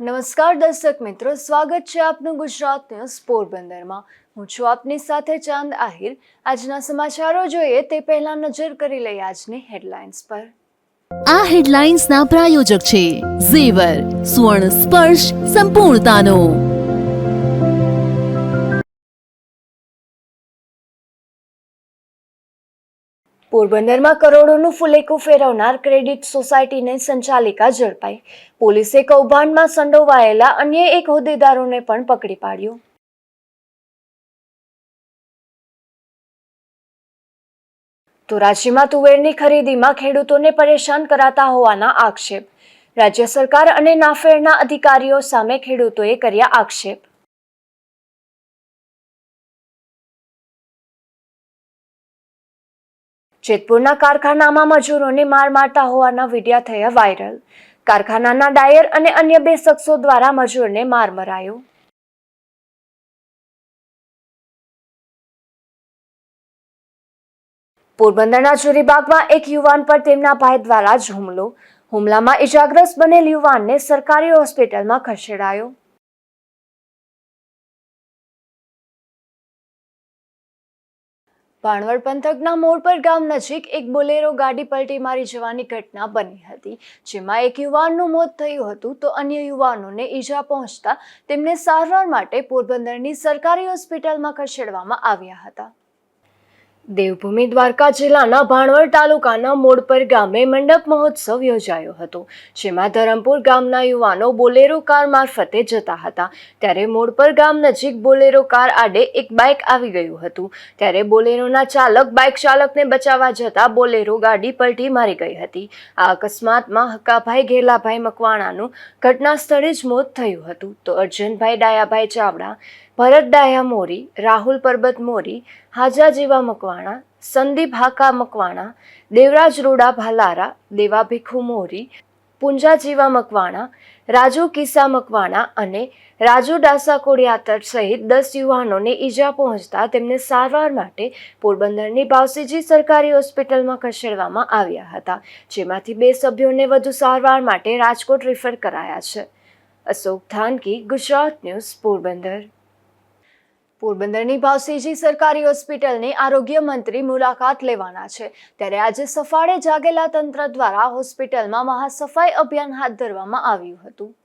નમસ્કાર દર્શક મિત્રો, સ્વાગત છે આપનું ગુજરાત ન્યૂઝ પોરબંદરમાં। હું છું આપની સાથે ચાંદ આહિર। આજના સમાચારો જોઈએ તે પહેલા નજર કરી લઈએ આજની હેડલાઇન્સ પર। આ હેડલાઇન્સના પ્રાયોજક છે ઝેવર, સ્વર્ણ સ્પર્શ સંપૂર્ણતાનો। પોરબંદરમાં કરોડોનું ફુલેકું ફેરવનાર ક્રેડિટ સોસાયટીને સંચાલિકા ઝડપાઈ। પોલીસે કૌભાંડમાં સંડોવાયેલા અન્ય એક હોદ્દેદારોને પણ પકડી પાડ્યો। ધોરાજીમાં તુવેરની ખરીદીમાં ખેડૂતોને પરેશાન કરાતા હોવાના આક્ષેપ। રાજ્ય સરકાર અને નાફેડના અધિકારીઓ સામે ખેડૂતોએ કર્યા આક્ષેપ। જેતપુરના કારખાનામાં મજૂરોને માર મારતા હોવાના વિડીયો થયા વાયરલ। કારખાનાના ડાયર અને અન્ય 2 શખ્સો દ્વારા મજૂરને માર મરાયો। પોરબંદરના ચુરીબાગમાં એક યુવાન પર તેમના ભાઈ દ્વારા જ હુમલામાં ઇજાગ્રસ્ત બનેલ યુવાનને સરકારી હોસ્પિટલમાં ખસેડાયો। ભાણવડ પંથકના મોરપર ગામ નજીક એક બોલેરો ગાડી પલટી મારી જવાની ઘટના બની હતી, જેમાં એક યુવાનનું મોત થયું હતું તો અન્ય યુવાનોને ઈજા પહોંચતા તેમને સારવાર માટે પોરબંદરની સરકારી હોસ્પિટલમાં ખસેડવામાં આવ્યા હતા। દેવભૂમિ દ્વારકા જિલ્લાના ભાણવડ તાલુકાના મોરપર ગામે મંડપ મહોત્સવ યોજાયો હતો, જેમાં ધરમપુર ગામના યુવાનો બોલેરો કાર મારફતે જતા હતા ત્યારે મોરપર ગામ નજીક બોલેરો કાર આડે એક બાઇક આવી ગયું હતું ત્યારે બોલેરોના ચાલક બાઇક ચાલકને બચાવવા જતા બોલેરો ગાડી પલટી મારી ગઈ હતી। આ અકસ્માતમાં હકાભાઈ ઘેલાભાઈ મકવાણાનું ઘટના સ્થળે જ મોત થયું હતું તો અર્જનભાઈ ડાયાભાઈ ચાવડા, ભરત ડાયા મોરી, રાહુલ પરબત મોરી, હાજા જીવા મકવાણા, સંદીપ હાકા મકવાણા, દેવરાજ રોડા ભાલારા, દેવા ભીખુ મોરી, પુંજા જીવા મકવાણા, રાજુ કિસ્સા મકવાણા અને રાજુ ડાસા કોડિયાતર સહિત 10 યુવાનોને ઈજા પહોંચતા તેમને સારવાર માટે પોરબંદરની ભાવસીજી સરકારી હોસ્પિટલમાં ખસેડવામાં આવ્યા હતા, જેમાંથી 2 સભ્યોને વધુ સારવાર માટે રાજકોટ રિફર કરાયા છે। અશોક થાનકી, ગુજરાત ન્યૂઝ, પોરબંદર। પોરબંદરની ભાવસીજી સરકારી હોસ્પિટલની આરોગ્ય મંત્રી મુલાકાત લેવાના છે ત્યારે આજે સફાળે જાગેલા તંત્ર દ્વારા હોસ્પિટલમાં મહાસફાઈ અભિયાન હાથ ધરવામાં આવ્યું હતું।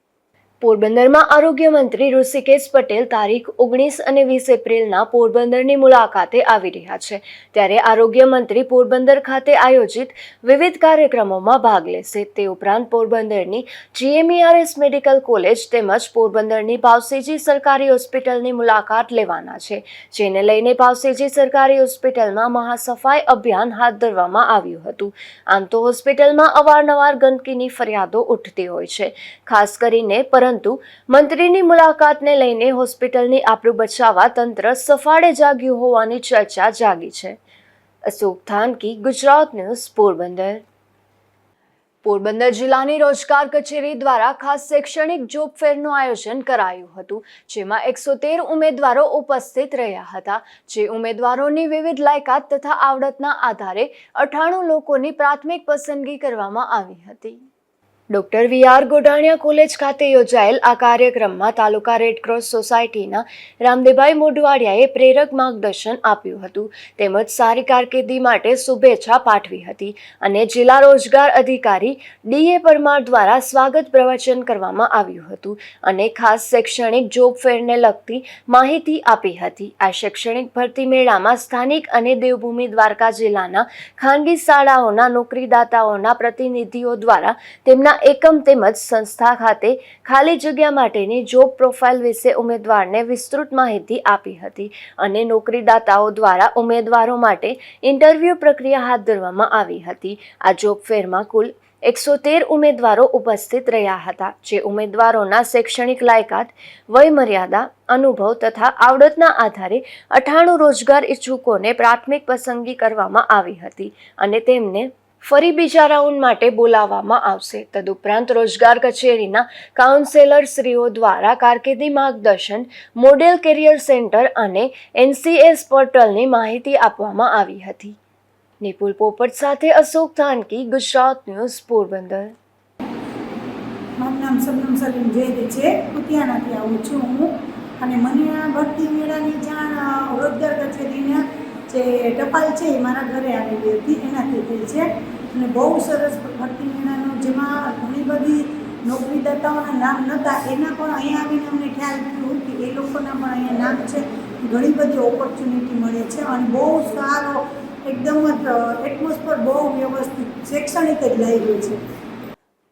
પોરબંદરમાં આરોગ્ય મંત્રી ઋષિકેશ પટેલ તારીખ 19 અને 20 એપ્રિલના પોરબંદરની મુલાકાતે આવી રહ્યા છે ત્યારે આરોગ્ય મંત્રી પોરબંદર ખાતે આયોજિત વિવિધ કાર્યક્રમોમાં ભાગ લેશે। તે ઉપરાંત પોરબંદરની GMERS મેડિકલ કોલેજ તેમજ પોરબંદરની ભાવસીજી સરકારી હોસ્પિટલની મુલાકાત લેવાના છે, જેને લઈને ભાવસીજી સરકારી હોસ્પિટલમાં મહાસફાઈ અભિયાન હાથ ધરવામાં આવ્યું હતું। આમ તો હોસ્પિટલમાં અવારનવાર ગંદકીની ફરિયાદો ઉઠતી હોય છે, ખાસ કરીને પરંતુ મંત્રીની મુલાકાતને લઈને હોસ્પિટલની આબરૂ બચાવવા તંત્ર સફાળે જાગ્યું હોવાની ચર્ચા જાગી છે। અશોક થાનકી, ગુજરાત ન્યૂઝ, પોરબંદર। પોરબંદર જિલ્લાની રોજગાર કચેરી દ્વારા ખાસ શૈક્ષણિક જોબ ફેરનું આયોજન કરાયું હતું, જેમાં 113 ઉમેદવારો ઉપસ્થિત રહ્યા હતા, જે ઉમેદવારોની વિવિધ લાયકાત તથા આવડતના આધારે 98 લોકોની પ્રાથમિક પસંદગી કરવામાં આવી હતી। ડોક્ટર VR ગોઢાણીયા કોલેજ ખાતે યોજાયેલ આ કાર્યક્રમમાં તાલુકા રેડક્રોસ સોસાયટીના રામદેવભાઈ મોઢવાડિયાએ પ્રેરક માર્ગદર્શન આપ્યું હતું તેમજ સારી કારકિર્દી માટે શુભેચ્છા પાઠવી હતી અને જિલ્લા રોજગાર અધિકારી DA પરમાર દ્વારા સ્વાગત પ્રવચન કરવામાં આવ્યું હતું અને ખાસ શૈક્ષણિક જોબ ફેરને લગતી માહિતી આપી હતી। આ શૈક્ષણિક ભરતી મેળામાં સ્થાનિક અને દેવભૂમિ દ્વારકા જિલ્લાના ખાનગી શાળાઓના નોકરીદાતાઓના પ્રતિનિધિઓ દ્વારા તેમના એકમ તેમજ સંસ્થા ખાતે ખાલી જગ્યા માટેની જોબ પ્રોફાઇલ વિશે ઉમેદવારને વિસ્તૃત માહિતી આપી હતી અને નોકરીદાતાઓ દ્વારા ઉમેદવારો માટે ઇન્ટરવ્યૂ પ્રક્રિયા હાથ ધરવામાં આવી હતી। આ જોબ ફેરમાં કુલ 113 ઉમેદવારો ઉપસ્થિત રહ્યા હતા, જે ઉમેદવારોના શૈક્ષણિક લાયકાત, વય મર્યાદા, અનુભવ તથા આવડતના આધારે 98 રોજગાર ઈચ્છુકોને પ્રાથમિક પસંદગી કરવામાં આવી હતી અને તેમને ફરી બીજા રાઉન્ડ માટે બોલાવવામાં આવશે। તદુપરાંત રોજગાર કચેરીના કાઉન્સેલરશ્રીઓ દ્વારા કારકિર્દી માર્ગદર્શન, મોડેલ કેરિયર સેન્ટર અને NCS પોર્ટલની માહિતી આપવામાં આવી હતી। નિપુલ પોપટ સાથે અશોક થાનકી, ગુજરાત ન્યૂઝ, પોરબંદર। મારું નામ નામ સબનમ સલીમ જયદે છે. કુતિયાનાથી આવું છું હું. અને મને આ ભરતી મેળાની જાણ રોજગાર કચેરીના જે ટપાલ છે એ મારા ઘરે આવેલી હતી, એનાથી થઈ છે. અને બહુ સરસ ભરતી મેળાનો, જેમાં ઘણી બધી નોકરીદાતાઓના નામ નહોતા, એના પણ અહીંયા આવીને અમને ખ્યાલ થયું કે એ લોકોના પણ અહીંયા નામ છે. ઘણી બધી ઓપોર્ચ્યુનિટી મળે છે અને બહુ સારો એકદમ જ એટમોસ્ફિયર બહુ વ્યવસ્થિત શૈક્ષણિક જ લાગ્યું છે.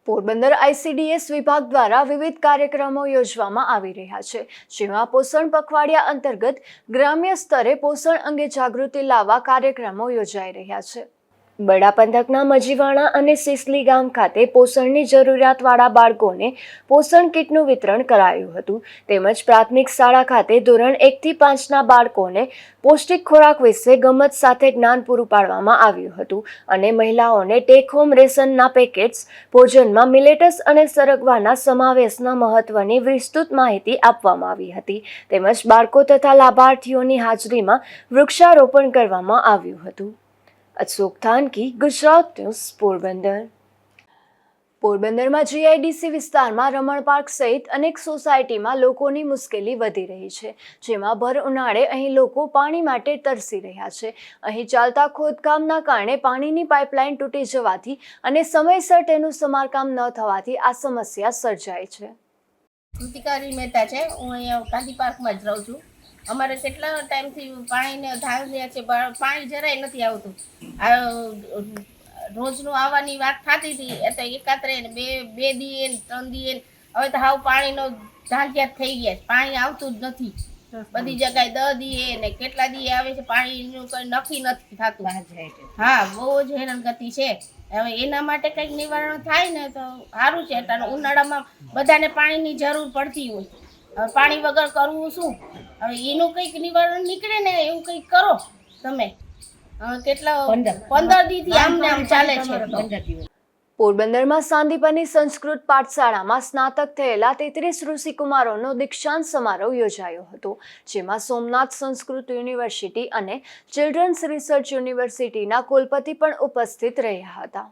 પોરબંદર ICDS વિભાગ દ્વારા વિવિધ કાર્યક્રમો યોજવામાં આવી રહ્યા છે, જેમાં પોષણ પખવાડિયા અંતર્ગત ગ્રામ્ય સ્તરે પોષણ અંગે જાગૃતિ લાવવા કાર્યક્રમો યોજાઈ રહ્યા છે. બડા પંથકના મજીવાણા અને સિસલી ગામ ખાતે પોષણની જરૂરિયાતવાળા બાળકોને પોષણ કીટનું વિતરણ કરાયું હતું. તેમજ પ્રાથમિક શાળા ખાતે ધોરણ 1 થી 5ના બાળકોને પૌષ્ટિક ખોરાક વિશે ગમત સાથે જ્ઞાન પૂરું પાડવામાં આવ્યું હતું. અને મહિલાઓને ટેક હોમ રેશનના પેકેટ્સ, ભોજનમાં મિલેટસ અને સરગવાના સમાવેશના મહત્વની વિસ્તૃત માહિતી આપવામાં આવી હતી. તેમજ બાળકો તથા લાભાર્થીઓની હાજરીમાં વૃક્ષારોપણ કરવામાં આવ્યું હતું. અશોક થાનકી, ગુજરાત ન્યૂઝ, પોરબંદર. પોરબંદરમાં GIDC વિસ્તારમાં રમણ પાર્ક સહિત અનેક સોસાયટીમાં લોકોની મુશ્કેલી વધી રહી છે, જેમાં ભર ઉનાળે અહીં લોકો પાણી માટે તરસી રહ્યા છે. અહીં ચાલતા ખોદકામના કારણે પાણીની પાઇપલાઇન તૂટી જવાથી અને સમયસર તેનું સમારકામ ન થવાથી આ સમસ્યા સર્જાય છે. કૃતિકારી મહેતા છે. હું અહીંયા ગાંધી પાર્કમાં જ રહું છું. અમારે કેટલા ટાઈમથી પાણીને ધાર રહ્યા છે, પાણી જરાય નથી આવતું. રોજનું આવવાની વાત થતી હતી, એ તો એકાત્રે બે દીએ 3 દીએ, હવે તો હાવ પાણીનો ધાંધિયાત થઈ ગયા છે. પાણી આવતું જ નથી. બધી જગ્યાએ 10 દીએ ને કેટલા દીએ આવે છે, પાણીનું કંઈ નક્કી નથી થતું. હા, બહુ જ હેરાનગતિ છે. હવે એના માટે કંઈક નિવારણ થાય ને તો સારું છે. ઉનાળામાં બધાને પાણીની જરૂર પડતી હોય, હવે પાણી વગર કરવું શું? હવે એનું કંઈક નિવારણ નીકળે ને એવું કંઈક કરો તમે. કેટલા 15 દીથી આમને આમ ચાલે છે. પોરબંદરમાં સાંદીપની સંસ્કૃત પાઠશાળામાં સ્નાતક થયેલા 33 ઋષિકુમારોનો દીક્ષાંત સમારોહ યોજાયો હતો, જેમાં સોમનાથ સંસ્કૃત યુનિવર્સિટી અને ચિલ્ડ્રન્સ રિસર્ચ યુનિવર્સિટીના કુલપતિ પણ ઉપસ્થિત રહ્યા હતા.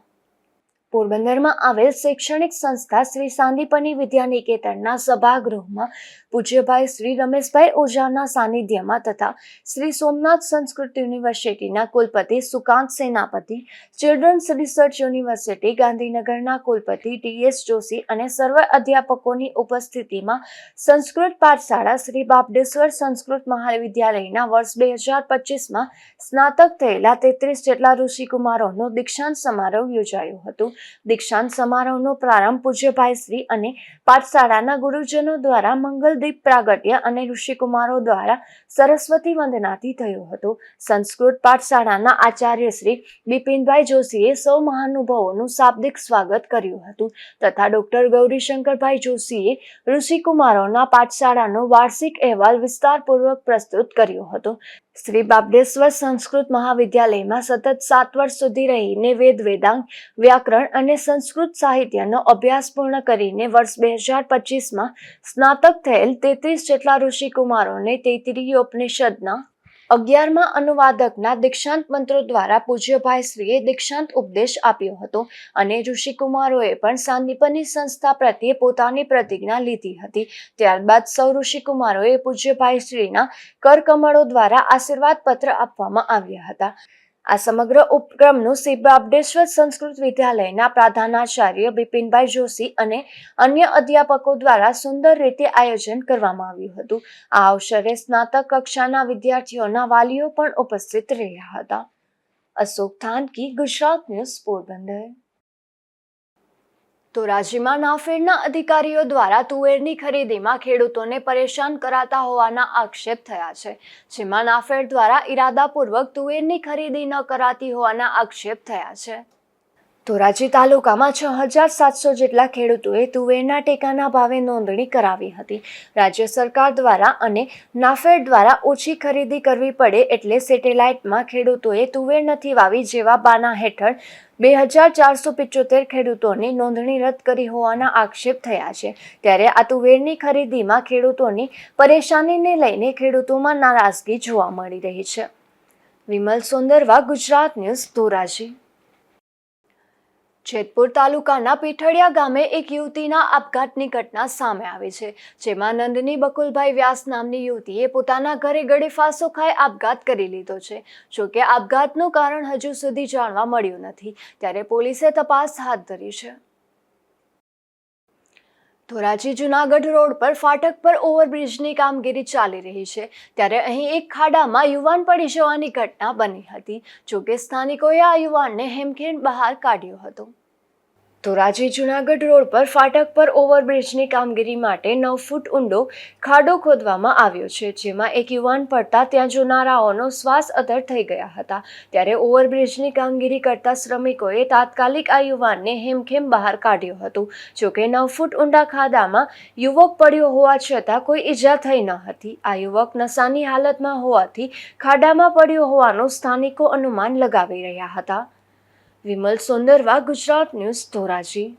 પોરબંદરમાં આવેલ શૈક્ષણિક સંસ્થા શ્રી સાંદીપની વિદ્યાનિકેતનના સભાગૃહમાં પૂજ્યભાઈ શ્રી રમેશભાઈ ઓઝાના સાનિધ્યમાં તથા શ્રી સોમનાથ સંસ્કૃત યુનિવર્સિટીના કુલપતિ સુકાંત સેનાપતિ, ચિલ્ડ્રન્સ રિસર્ચ યુનિવર્સિટી ગાંધીનગરના કુલપતિ TS જોશી અને સર્વ અધ્યાપકોની ઉપસ્થિતિમાં સંસ્કૃત પાઠશાળા શ્રી બાપડેશ્વર સંસ્કૃત મહાવિદ્યાલયના વર્ષ 2025માં સ્નાતક થયેલા 33 જેટલા ઋષિકુમારોનો દીક્ષાંત સમારોહ યોજાયો હતો. દીક્ષાંત સમારોહનો પ્રારંભ પૂજ્યભાઈ શ્રી અને પાઠશાળાના ગુરુજનો દ્વારા મંગલદીપ પ્રાગટ્ય અને ઋષિકુમારો દ્વારા સરસ્વતી વંદનાથી થયો હતો. સંસ્કૃત પાઠશાળાના આચાર્ય શ્રી બિપિનભાઈ જોશીએ સૌ મહાનુભાવોનું શાબ્દિક સ્વાગત કર્યું હતું તથા ડોક્ટર ગૌરીશંકરભાઈ જોશીએ ઋષિકુમારોના પાઠશાળાનો વાર્ષિક અહેવાલ વિસ્તારપૂર્વક પ્રસ્તુત કર્યો હતો. શ્રી બાપડેશ્વર સંસ્કૃત મહાવિદ્યાલયમાં સતત 7 વર્ષ સુધી રહીને વેદાંગ, વ્યાકરણ અને સંસ્કૃત સાહિત્યનો અભ્યાસ પૂર્ણ કરીને વર્ષ 2025માં સ્નાતક થયેલ 33 જેટલા ઋષિકુમારોને તૈત્તિરીયોપનિષદના 11મા અનુવાદકના દીક્ષાંત મંત્રો દ્વારા પૂજ્યભાઈ શ્રીએ દીક્ષાંત ઉપદેશ આપ્યો હતો અને ઋષિકુમારોએ પણ સાંદીપની સંસ્થા પ્રત્યે પોતાની પ્રતિજ્ઞા લીધી હતી. ત્યારબાદ સૌ ઋષિકુમારોએ પૂજ્યભાઈ શ્રીના કરકમળો દ્વારા આશીર્વાદ પત્ર આપવામાં આવ્યા હતા. આ સમગ્ર ઉપક્રમનું શ્રી બાપડેશ્વર સંસ્કૃત વિદ્યાલયના પ્રધાનાચાર્ય બિપિનભાઈ જોશી અને અન્ય અધ્યાપકો દ્વારા સુંદર રીતે આયોજન કરવામાં આવ્યું હતું. આ અવસરે સ્નાતક કક્ષાના વિદ્યાર્થીઓના વાલીઓ પણ ઉપસ્થિત રહ્યા હતા. અશોક થાનકી, ગુજરાત ન્યૂઝ, પોરબંદર. તો રાજ્યમાં નાફેડના અધિકારીઓ દ્વારા તુવેરની ખરીદીમાં ખેડૂતોને પરેશાન કરાતા હોવાના આક્ષેપ થયા છે, જેમાં નાફેડ દ્વારા ઇરાદાપૂર્વક તુવેરની ખરીદી ન કરાતી હોવાના આક્ષેપ થયા છે. ધોરાજી તાલુકામાં 6700 જેટલા ખેડૂતોએ તુવેરના ટેકાના ભાવે નોંધણી કરાવી હતી. રાજ્ય સરકાર દ્વારા અને નાફેડ દ્વારા ઓછી ખરીદી કરવી પડે એટલે સેટેલાઇટમાં ખેડૂતોએ તુવેર નથી વાવી જેવા બાના હેઠળ 2475 ખેડૂતોની નોંધણી રદ કરી હોવાના આક્ષેપ થયા છે. ત્યારે આ તુવેરની ખરીદીમાં ખેડૂતોની પરેશાનીને લઈને ખેડૂતોમાં નારાજગી જોવા મળી રહી છે. વિમલ સોંદરવા, ગુજરાત ન્યૂઝ, ધોરાજી. જેતપુર તાલુકાના પીઠડિયા ગામે એક યુવતીના આપઘાતની ઘટના સામે આવી છે, જેમાં નંદની બકુલભાઈ વ્યાસ નામની યુવતીએ પોતાના ઘરે ગળે ફાંસો ખાઈ આપઘાત કરી લીધો છે. જોકે આપઘાતનું કારણ હજુ સુધી જાણવા મળ્યું નથી, ત્યારે પોલીસે તપાસ હાથ ધરી છે. ધોરાજી જુનાગઢ રોડ પર ફાટક પર ઓવરબ્રિજની કામગીરી ચાલી રહી છે, ત્યારે અહીં એક ખાડામાં યુવાન પડી જવાની ઘટના બની હતી. જોકે સ્થાનિકોએ આ યુવાનને હેમખેમ બહાર કાઢ્યો હતો. ધોરાજી જુનાગઢ રોડ પર ફાટક પર ઓવરબ્રિજની કામગીરી માટે 9 ફૂટ ઊંડો ખાડો ખોદવામાં આવ્યો છે, જેમાં એક યુવાન પડતા ત્યાં જોનારાઓનો શ્વાસ અધર થઈ ગયા હતા. ત્યારે ઓવરબ્રિજની કામગીરી કરતા શ્રમિકોએ તાત્કાલિક આ યુવાનને હેમખેમ બહાર કાઢ્યો હતો. જોકે 9 ફૂટ ઊંડા ખાડામાં યુવક પડ્યો હોવા છતાં કોઈ ઈજા થઈ ન હતી. આ યુવક નશાની હાલતમાં હોવાથી ખાડામાં પડ્યો હોવાનું સ્થાનિકો અનુમાન લગાવી રહ્યા હતા. વિમલ સોંદરવા, ગુજરાત ન્યૂઝ, ધોરાજી.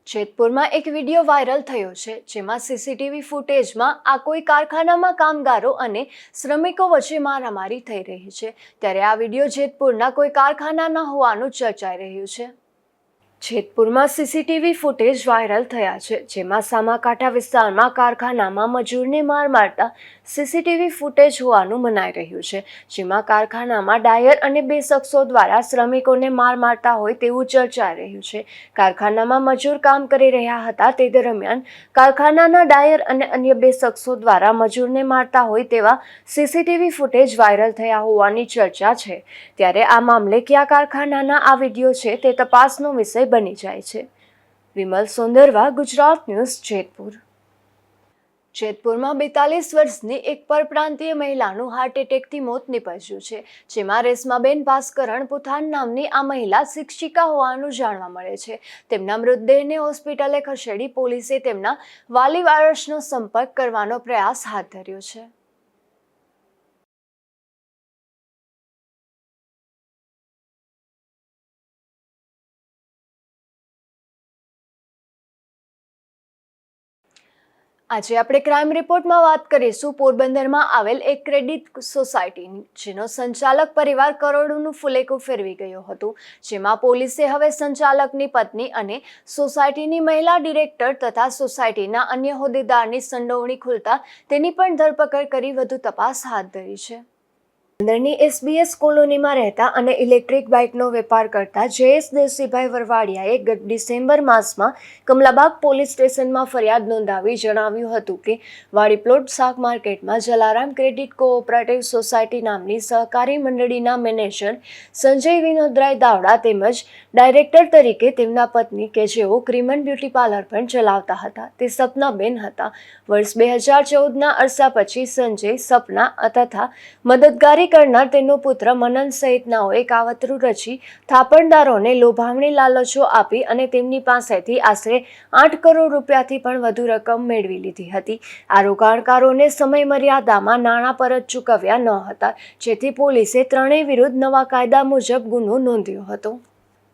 જેતપુરમાં એક વિડીયો વાયરલ થયો છે, જેમાં સીસીટીવી ફૂટેજમાં આ કોઈ કારખાનામાં કામગારો અને શ્રમિકો વચ્ચે મારામારી થઈ રહી છે. ત્યારે આ વિડીયો જેતપુરના કોઈ કારખાનાના હોવાનું ચર્ચાઈ રહ્યું છે. જેતપુરમાં સીસીટીવી ફૂટેજ વાયરલ થયા છે, જેમાં સામાકાંઠા વિસ્તારમાં કારખાનામાં મજૂરને માર મારતા સીસીટીવી ફૂટેજ હોવાનું મનાઈ રહ્યું છે, જેમાં કારખાનામાં ડાયર અને 2 શખ્સો દ્વારા શ્રમિકોને માર મારતા હોય તેવું ચર્ચાઈ રહ્યું છે. કારખાનામાં મજૂર કામ કરી રહ્યા હતા તે દરમિયાન કારખાનાના ડાયર અને અન્ય 2 શખ્સો દ્વારા મજૂરને મારતા હોય તેવા સીસીટીવી ફૂટેજ વાયરલ થયા હોવાની ચર્ચા છે. ત્યારે આ મામલે કયા કારખાનાના આ વિડીયો છે તે તપાસનો વિષય બની જાય છે. વિમલ સોંદરવા, ગુજરાત ન્યૂઝ, જેતપુર. જેતપુરમાં 42 વર્ષની એક પરપ્રાંતીય મહિલાનું હાર્ટ એટેકથી મોત નીપજ્યું છે, જેમાં રેશમાબેન ભાસ્કરણ પુથાન નામની આ મહિલા શિક્ષિકા હોવાનું જાણવા મળે છે. તેમના મૃતદેહને હોસ્પિટલે ખસેડી પોલીસે તેમના વાલી વારસનો સંપર્ક કરવાનો પ્રયાસ હાથ ધર્યો છે. આજે આપણે ક્રાઇમ રિપોર્ટમાં વાત કરીશું પોરબંદરમાં આવેલ એક ક્રેડિટ સોસાયટીની, જેનો સંચાલક પરિવાર કરોડોનું ફુલેકું ફેરવી ગયો હતો. જેમાં પોલીસે હવે સંચાલકની પત્ની અને સોસાયટીની મહિલા ડિરેક્ટર તથા સોસાયટીના અન્ય હોદ્દેદારની સંડોવણી ખુલતા તેની પણ ધરપકડ કરી વધુ તપાસ હાથ ધરી છે. અંદરની SBS કોલોનીમાં રહેતા અને ઇલેક્ટ્રિક બાઇકનો વેપાર કરતા જયેશ દેવસીભાઈ વરવાડિયાએ ગત ડિસેમ્બર માસમાં કમલાબાગ પોલીસ સ્ટેશનમાં ફરિયાદ નોંધાવી જણાવ્યું હતું કે વાડી પ્લોટ શાક માર્કેટમાં જલારામ ક્રેડિટ કોઓપરેટિવ સોસાયટી નામની સહકારી મંડળીના મેનેજર સંજય વિનોદરાય દાવડા તેમજ ડાયરેક્ટર તરીકે તેમના પત્ની કે જેઓ ક્રીમન બ્યુટી પાર્લર પણ ચલાવતા હતા તે સપનાબેન હતા. વર્ષ 2014ના અરસા પછી સંજય, સપના તથા મદદગારી કરનાર તેનો પુત્ર મનન સહિતનાઓએ કાવતરું રચી થાપણદારોને લોભામણી લાલચો આપી અને તેમની પાસેથી આશરે 8 કરોડ રૂપિયાથી પણ વધુ રકમ મેળવી લીધી હતી. આ રોકાણકારોને સમય મર્યાદામાં નાણાં પરત ચૂકવ્યા ન હતા, જેથી પોલીસે ત્રણેય વિરુદ્ધ નવા કાયદા મુજબ ગુનો નોંધ્યો હતો.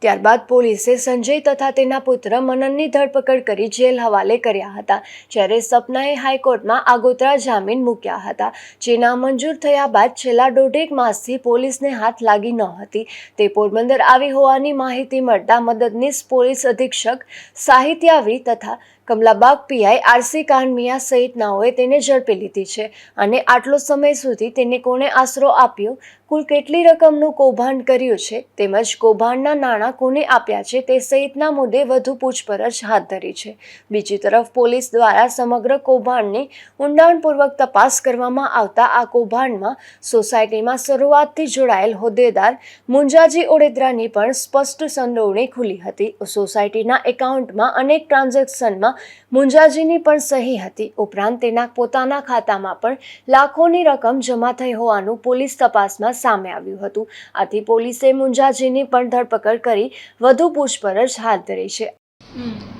ત્યારબાદ પોલીસે સંજય તથા તેના પુત્ર મનનની ધરપકડ કરી જેલ હવાલે કર્યા હતા, જ્યારે સપનાએ હાઈકોર્ટમાં આગોતરા જામીન મૂક્યા હતા, જે નામંજૂર થયા બાદ છેલ્લા 1.5 માસથી પોલીસને હાથ લાગી ન હતી. તે પોરબંદર આવી હોવાની માહિતી મળતા મદદનીશ પોલીસ અધિક્ષક સાહિત્યાવી તથા કમલાબાગ પીઆઈ આરસી કાનમિયા સહિતનાઓએ તેને ઝડપી લીધી છે અને આટલો સમય સુધી તેને કોણે આશરો આપ્યો, કુલ કેટલી રકમનું કૌભાંડ કર્યું છે તેમજ કૌભાંડના નાણાં કોને આપ્યા છે તે સહિતના મુદ્દે વધુ પૂછપરછ હાથ ધરી છે. બીજી તરફ પોલીસ દ્વારા સમગ્ર કૌભાંડની ઊંડાણપૂર્વક તપાસ કરવામાં આવતા આ કૌભાંડમાં સોસાયટીમાં શરૂઆતથી જોડાયેલ હોદ્દેદાર મુંજાજી ઓડેદરાની પણ સ્પષ્ટ સંડોવણી ખુલી હતી. સોસાયટીના એકાઉન્ટમાં અનેક ટ્રાન્ઝેક્શનમાં મુંજાજીની પણ સહી હતી. ઉપરાંત તેના પોતાના ખાતામાં પણ લાખોની રકમ જમા થઈ હોવાનું પોલીસ તપાસમાં સામે આવ્યું હતું. આથી પોલીસે મુંજાજીની પણ ધરપકડ કરી વધુ પૂછપરછ હાથ ધરી છે.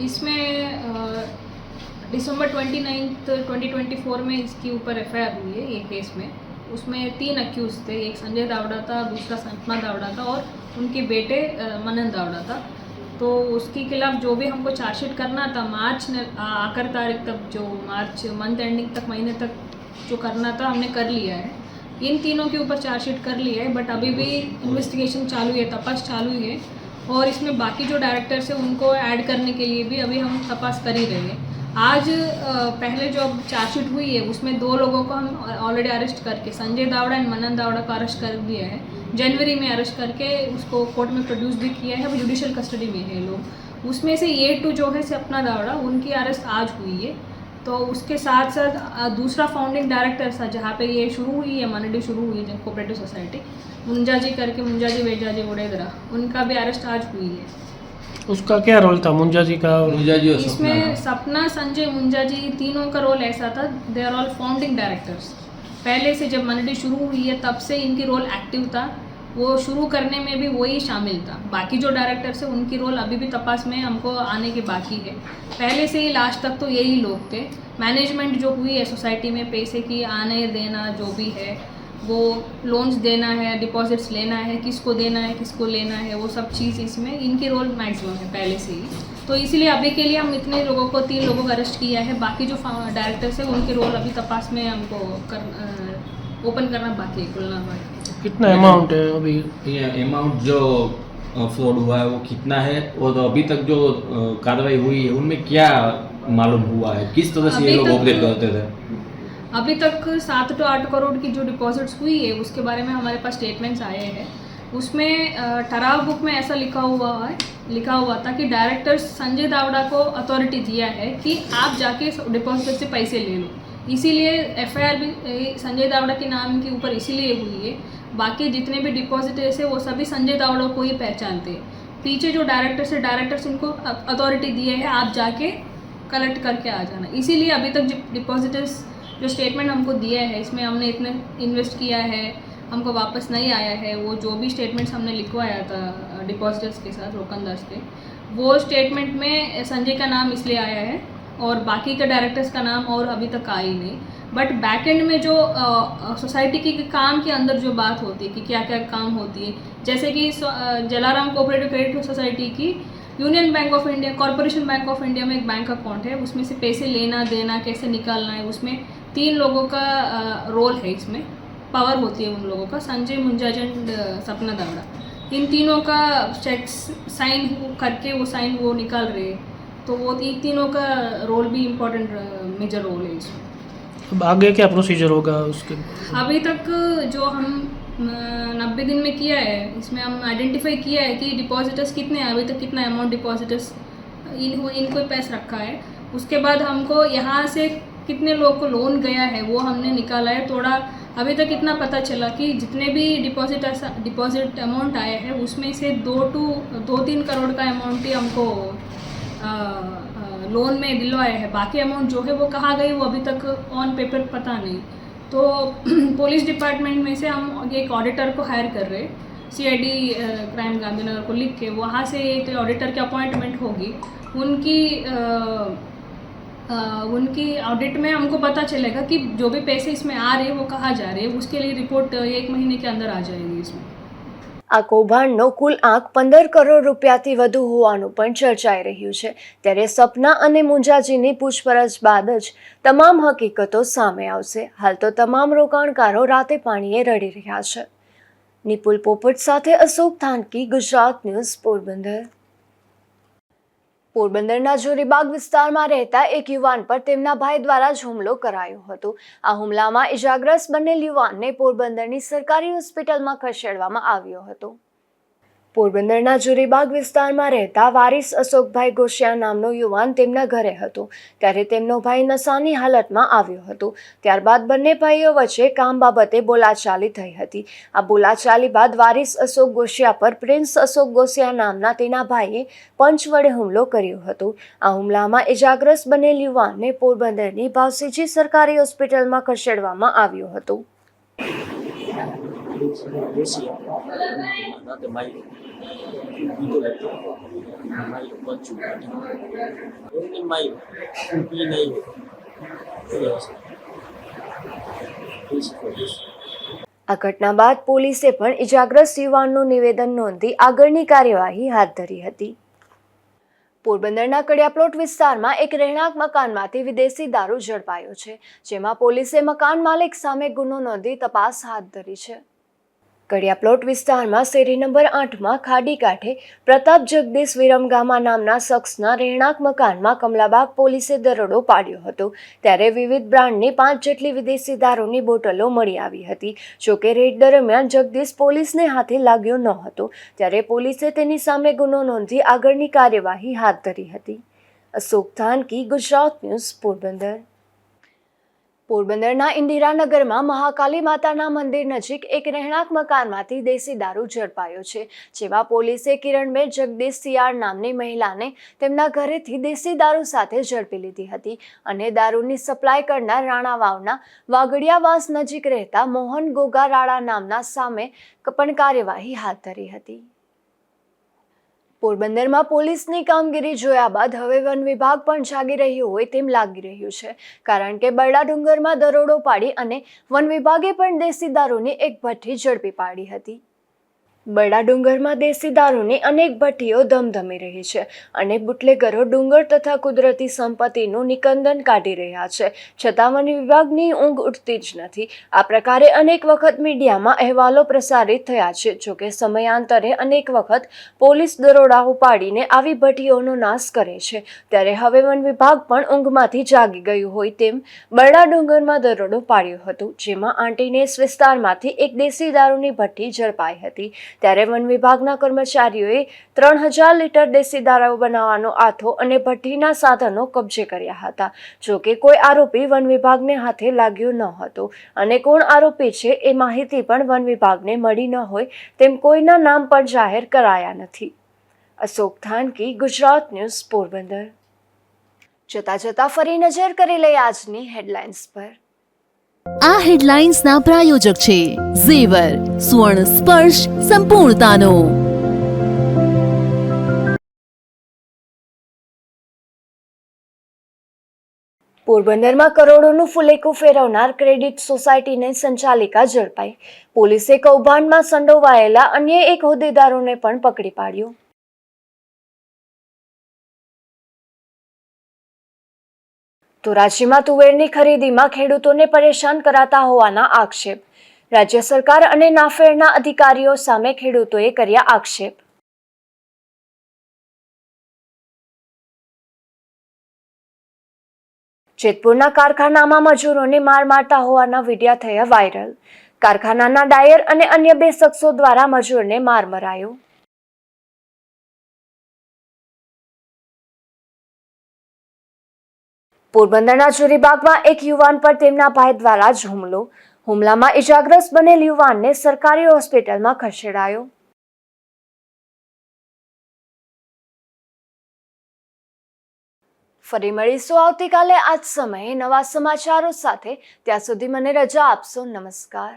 इसमें दिसंबर 29 2024 में इसके ऊपर एफआईआर हुई है ये केस में. उसमें 3 अक्यूज थे, एक संजय दावड़ा था, दूसरा सपना दावड़ा था और उनके बेटे मनन दावड़ा था. तो उसके खिलाफ जो भी हमको चार्जशीट करना था मार्च आखिर तारीख तक, जो मार्च मंथ एंडिंग तक, महीने तक जो करना था हमने कर लिया है. इन तीनों के ऊपर चार्जशीट कर लिया है, बट अभी भी इन्वेस्टिगेशन चालू है, तपास चालू है. और इसमें बाकी जो डायरेक्टर्स हैं उनको ऐड करने के लिए भी अभी हम तपास कर ही रहे हैं। आज पहले जो चार्जशीट हुई है उसमें 2 लोगों को हम ऑलरेडी अरेस्ट करके, संजय दावड़ा एंड मनन दावड़ा को अरेस्ट कर दिया है। जनवरी में अरेस्ट करके उसको कोर्ट में प्रोड्यूस भी किया है, अब जुडिशियल कस्टडी में है लोग। उसमें से ये 2 जो है सपना दावड़ा, उनकी अरेस्ट आज हुई है। तो उसके साथ साथ दूसरा फाउंडिंग डायरेक्टर था जहाँ पे ये शुरू हुई है, मनडी शुरू हुई है कोऑपरेटिव सोसाइटी, मुंजाजी करके, मुंजाजी वेजाजी वडोदरा, उनका भी अरेस्ट आज हुई है। उसका क्या रोल था मुंजाजी का? और मुंजाजी और इसमें सपना, संजय, मुंजाजी, तीनों का रोल ऐसा था, they are all founding directors. पहले से जब मनडी शुरू हुई है तब से इनकी रोल एक्टिव था, वो शुरू करने में भी वही शामिल था। बाकी जो डायरेक्टर्स है उनकी रोल अभी भी तपास में हमको आने के बाकी है। पहले से ही लास्ट तक तो यही लोग थे। मैनेजमेंट जो हुई है सोसाइटी में, पैसे की आने देना जो भी है, वो लोन्स देना है, डिपॉजिट्स लेना है, किसको देना है, किसको लेना है, वो सब चीज़ इसमें इनकी रोल मैक्सिमम है पहले से ही। तो इसीलिए अभी के लिए हम इतने लोगों को, 3 लोगों को अरेस्ट किया है। बाकी जो डायरेक्टर्स है उनके रोल अभी तपास में हमको ओपन करना बाकी है, खुलना बाकी। कितना अमाउंट है अभी? ये अमाउंट जो फ्रॉड हुआ है वो कितना है, और अभी तक जो कार्रवाई हुई है उनमें क्या मालूम हुआ है, किस तरह से ये लोग ऑपरेट करते थे? अभी तक 7 to 8 करोड़ की जो डिपॉजिट्स हुई है उसके बारे में हमारे पास स्टेटमेंट्स आए हैं। उसमें ठराव बुक में ऐसा लिखा हुआ था कि डायरेक्टर संजय दावड़ा को अथॉरिटी दिया है कि आप जाके डिपॉजिटर से पैसे ले लो। इसीलिए एफआईआर भी संजय दावड़ा के नाम के ऊपर इसीलिए हुई है। बाकी जितने भी डिपॉजिटर्स है वो सभी संजय दावड़ा को ही पहचानते हैं। पीछे जो डायरेक्टर्स उनको अथॉरिटी दिए है, आप जाके कलेक्ट करके आ जाना। इसीलिए अभी तक डिपॉजिटर्स जो स्टेटमेंट हमको दिया है, इसमें हमने इतने इन्वेस्ट किया है, हमको वापस नहीं आया है, वो जो भी स्टेटमेंट्स हमने लिखवाया था डिपॉजिटर्स के साथ, रोकनदास के, वो स्टेटमेंट में संजय का नाम इसलिए आया है और बाकी के डायरेक्टर्स का नाम और अभी तक आया ही नहीं। बट बैक एंड में जो सोसाइटी के काम के अंदर जो बात होती है कि क्या क्या काम होती है, जैसे कि जलाराम कोऑपरेटिव क्रेडिट सोसाइटी की union bank of India, corporation bank of India में एक बैंक अकाउंट है, उसमें से पैसे लेना देना कैसे निकालना है, उसमें 3 लोगों का रोल है, इसमें पावर होती है उन लोगों का, संजय, मुंजाजी एंड सपना दावड़ा। इन तीनों का चेक्स साइन करके वो निकाल रहे हैं, तो वो तीनों का रोल भी इम्पोर्टेंट मेजर रोल है इसमें। अब आगे क्या प्रोसीजर होगा उसके? अभी तक जो हम 90 दिन में किया है, इसमें हम आइडेंटिफाई किया है कि डिपॉजिटर्स कितने हैं, अभी तक कितना अमाउंट डिपॉजिटर्स इनको पैसे रखा है। उसके बाद हमको यहाँ से कितने लोग को लोन गया है वो हमने निकाला है। थोड़ा अभी तक इतना पता चला कि जितने भी डिपॉजिट अमाउंट आया है उसमें से 2-3 करोड़ का अमाउंट ही हमको लोन में दिलवाया है। बाकी अमाउंट जो है वो कहाँ गई वो अभी तक ऑन पेपर पता नहीं। तो पुलिस डिपार्टमेंट में से हम एक ऑडिटर को हायर कर रहे हैं, CID क्राइम गांधीनगर को लिख के, वहाँ से एक ऑडिटर की अपॉइंटमेंट होगी। उनकी ऑडिट में हमको पता चलेगा कि जो भी पैसे इसमें आ रहे हैं वो कहाँ जा रहे हैं। उसके लिए रिपोर्ट 1 महीने के अंदर आ जाएगी इसमें। આ કૌભાંડનો કુલ આંક 15 કરોડ રૂપિયાથી વધુ હોવાનું પણ ચર્ચાઈ રહ્યું છે। ત્યારે સપના અને મુંજાજીની પૂછપરછ બાદ જ તમામ હકીકતો સામે આવશે। હાલ તો તમામ રોકાણકારો રાતે પાણીએ રડી રહ્યા છે। નિપુલ પોપટ સાથે અશોક થાનકી, ગુજરાત ન્યૂઝ, પોરબંદર। પોરબંદરના જોરીબાગ વિસ્તારમાં રહેતા એક યુવાન પર તેમના ભાઈ દ્વારા જ હુમલો કરાયો હતો। આ હુમલામાં ઇજાગ્રસ્ત બનેલ યુવાનને પોરબંદરની સરકારી હોસ્પિટલમાં ખસેડવામાં આવ્યો હતો। પોરબંદરના જોરીબાગ વિસ્તારમાં રહેતા વારિસ અશોકભાઈ ગોશિયા નામનો યુવાન તેમના ઘરે હતો ત્યારે તેમનો ભાઈ નશાની હાલતમાં આવ્યો હતો। ત્યારબાદ બંને ભાઈઓ વચ્ચે કામ બાબતે બોલાચાલી થઈ હતી। આ બોલાચાલી બાદ વારિસ અશોક ગોશિયા પર પ્રિન્સ અશોક ગોશિયા નામના તેના ભાઈએ પંચ વડે હુમલો કર્યો હતો। આ હુમલામાં ઇજાગ્રસ્ત બનેલ યુવાનને પોરબંદરની ભાવસીજી સરકારી હોસ્પિટલમાં ખસેડવામાં આવ્યો હતો। આ ઘટના બાદ પોલીસે પણ ઇજાગ્રસ્ત યુવાનનું નિવેદન નોંધી આગળની કાર્યવાહી હાથ ધરી હતી। પોરબંદરના કડિયાપ્લોટ વિસ્તારમાં એક રહેણાંક મકાનમાંથી વિદેશી દારૂ ઝડપાયો છે, જેમાં પોલીસે મકાન માલિક સામે ગુનો નોંધી તપાસ હાથ ધરી છે। કડિયા પ્લોટ વિસ્તારમાં શેરી નંબર 8માં ખાડી કાંઠે પ્રતાપ જગદીશ વિરમગામા નામના શખ્સના રહેણાંક મકાનમાં કમલાબાગ પોલીસે દરોડો પાડ્યો હતો. ત્યારે વિવિધ બ્રાન્ડની 5 જેટલી વિદેશી દારૂની બોટલો મળી આવી હતી. જોકે રેડ દરમિયાન જગદીશ પોલીસને હાથે લાગ્યો ન હતો. ત્યારે પોલીસે તેની સામે ગુનો નોંધી આગળની કાર્યવાહી હાથ ધરી હતી. અશોક થાનકી, ગુજરાત ન્યૂઝ, પોરબંદર. પોરબંદરના ઇન્દિરાનગરમાં મહાકાલી માતાના મંદિર નજીક એક રહેણાંક મકાનમાંથી દેશી દારૂ ઝડપાયો છે. જેમાં પોલીસે કિરણબેન જગદીશ સિયાળ નામની મહિલાને તેમના ઘરેથી દેશી દારૂ સાથે ઝડપી લીધી હતી અને દારૂની સપ્લાય કરનાર રાણાવાવના વાગડિયાવાસ નજીક રહેતા મોહન ગોગા રાણા નામના સામે પણ કાર્યવાહી હાથ ધરી હતી. પોરબંદરમાં પોલીસની કામગીરી જોયા બાદ હવે વન વિભાગ પણ જાગી રહ્યું હોય તેમ લાગી રહ્યું છે. કારણ કે બરડા ડુંગરમાં દરોડો પાડી અને વન વિભાગે પણ દેશી દારૂની એક ભઠ્ઠી ઝડપી પાડી હતી. બરડા ડુંગરમાં દેશી દારૂની અનેક ભઠ્ઠીઓ ધમધમી રહી છે અને બુટલેગરો ડુંગર તથા કુદરતી સંપત્તિનું નિકંદન કાઢી રહ્યા છે. છતાં વન વિભાગની ઊંઘ ઉઠતી જ નથી. આ પ્રકારે અનેક વખત મીડિયામાં અહેવાલો પ્રસારિત થયા છે. જોકે સમયાંતરે અનેક વખત પોલીસ દરોડાઓ પાડીને આવી ભઠ્ઠીઓનો નાશ કરે છે. ત્યારે હવે વન વિભાગ પણ ઊંઘમાંથી જાગી ગયું હોય તેમ બરડા ડુંગરમાં દરોડો પાડ્યો હતો. જેમાં આંટીનેસ વિસ્તારમાંથી એક દેશી દારૂની ભઠ્ઠી ઝડપાઈ હતી. ત્યારે વન વિભાગના કર્મચારીઓએ 3000 લીટર દેશી દારૂ બનાવવાનો આથો અને ભઠ્ઠીના સાધનો કબજે કર્યા હતા. જોકે કોઈ આરોપી વન વિભાગને હાથે લાગ્યો ન હતો અને કોણ આરોપી છે એ માહિતી પણ વન વિભાગને મળી ન હોય તેમ કોઈના નામ પણ જાહેર કરાયા નથી. અશોક થાનકી, ગુજરાત ન્યૂઝ, પોરબંદર. જતા જતા ફરી નજર કરી લઈએ આજની હેડલાઇન્સ પર. આ હેડલાઇન્સના પ્રાયોજક છે ઝેવર, સુવર્ણ સ્પર્શ સંપૂર્ણતાનો. પોરબંદરમાં કરોડોનું ફુલેકું ફેરવનાર ક્રેડિટ સોસાયટીની સંચાલિકા ઝડપાઈ. પોલીસે કૌભાંડમાં સંડોવાયેલા અન્ય એક હોદ્દેદારોને પણ પકડી પાડ્યો. ધોરાજીમાં તુવેરની ખરીદીમાં ખેડૂતોને પરેશાન કરાતા હોવાના આક્ષેપ. રાજ્ય સરકાર અને નાફેડના અધિકારીઓ સામે ખેડૂતોએ કર્યા આક્ષેપ. જેતપુરના કારખાનામાં મજૂરોને માર મારતા હોવાના વિડીયો થયા વાયરલ. કારખાનાના ડાયર અને અન્ય 2 શખ્સો દ્વારા મજૂરને માર મરાયો. પોરબંદરના ચોરીબાગમાં એક યુવાન પર તેમના ભાઈ દ્વારા જ હુમલો. હુમલામાં ઇજાગ્રસ્ત બનેલ યુવાનને સરકારી હોસ્પિટલમાં ખસેડાયો. ફરી મળીશું આવતીકાલે આ જ સમયે નવા સમાચારો સાથે. ત્યાં સુધી મને રજા આપશો. નમસ્કાર.